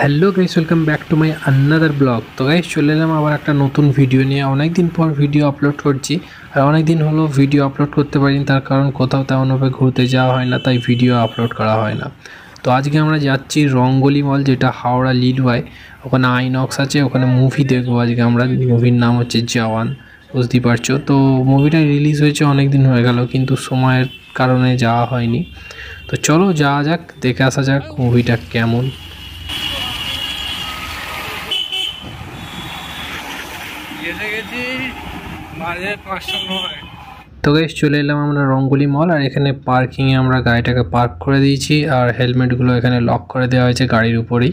Hello guys, welcome back to my another blog. তো guys চলে এলাম আবার একটা নতুন ভিডিও নিয়ে। অনেক দিন পর ভিডিও আপলোড করছি, আর অনেক দিন হলো ভিডিও আপলোড করতে পারিনি, তার কারণ কোথাও তেমনভাবে ঘুরতে যাওয়া হয় না, তাই ভিডিও আপলোড করা হয় না। তো আজকে আমরা যাচ্ছি রঙ্গোলি মল, যেটা হাওড়া লিলওয়ায়। ওখানে আইনক্স আছে, ওখানে মুভি দেখবো আজকে আমরা। মুভির নাম হচ্ছে জওয়ান, বুঝতেই পারছো। তো মুভিটা রিলিজ হয়েছে অনেক দিন হয়ে গেল, কিন্তু সময়ের কারণে যাওয়া হয়নি। তো চলো যাওয়া যাক, দেখে আসা যাক মুভিটা কেমন। তো গাইস চলে এলাম আমরা রঙ্গোলি মল, আর এখানে পার্কিংয়ে আমরা গাড়িটাকে পার্ক করে দিয়েছি, আর হেলমেটগুলো এখানে লক করে দেওয়া হয়েছে গাড়ির উপরেই।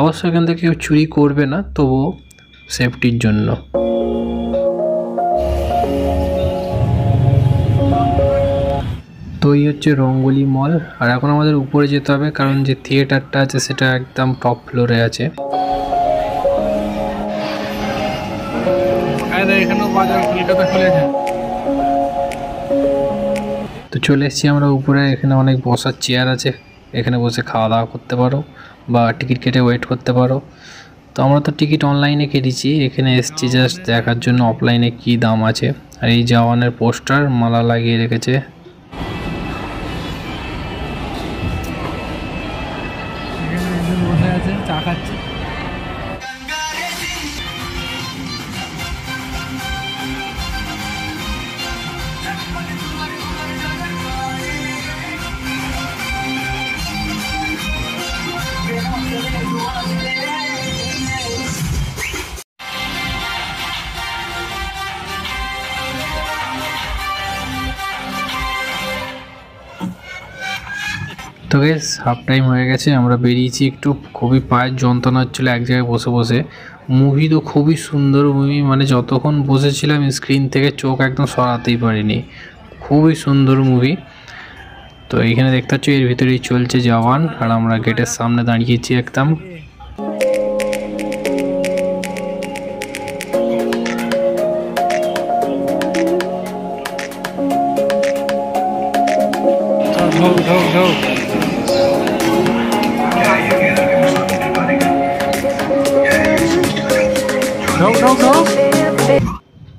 অবশ্য এখান থেকে কেউ চুরি করবে না, তবুও সেফটির জন্য। তো এই হচ্ছে রঙ্গোলি মল, আর এখন আমাদের উপরে যেতে হবে, কারণ যে থিয়েটারটা আছে সেটা একদম টপ ফ্লোরে আছে। তো চলে এসেছি আমরা উপরে। এখানে অনেক বসার চেয়ার আছে, এখানে বসে খাওয়া দাওয়া করতে পারো বা টিকিট কেটে ওয়েট করতে পারো। তো আমরা তো টিকিট অনলাইনে কেটেছি, এখানে এসেছি জাস্ট দেখার জন্য অফলাইনে কি দাম আছে। আর এই জওয়ানের পোস্টার মালা লাগিয়ে রেখেছে। চা খাচ্ছে। তো গাইস হাফ টাইম হয়ে গেছে, আমরা বেরিয়েছি। একটু খুবই পায়ের যন্ত্রণা হচ্ছিলো এক জায়গায় বসে বসে। মুভি তো খুবই সুন্দর মুভি, মানে যতক্ষণ বসেছিলাম স্ক্রিন থেকে চোখ একদম সরাতেই পারিনি। খুবই সুন্দর মুভি। তো এইখানে দেখতে পাচ্ছ এর ভিতরেই চলছে জওয়ান, আর আমরা গেটের সামনে দাঁড়িয়েছি একদম।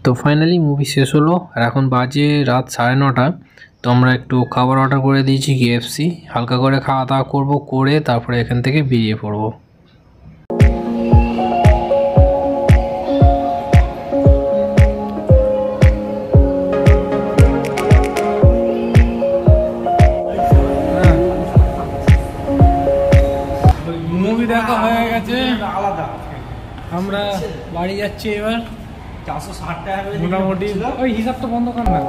তো ফাইনালি মুভি শেষ হলো, আর এখন বাজে রাত 9:30। তো আমরা একটু খাবার অর্ডার করে দিয়েছি KFC, হালকা করে খাওয়া দাওয়া করবো, করে তারপরে এখান থেকে বেরিয়ে পড়বো। মুভি দেখা হয়ে গেছে, আমরা বাড়ি যাচ্ছি এবার। 460 টাকা মোটামুটি। ওই হিসাবটা বন্ধ কর না।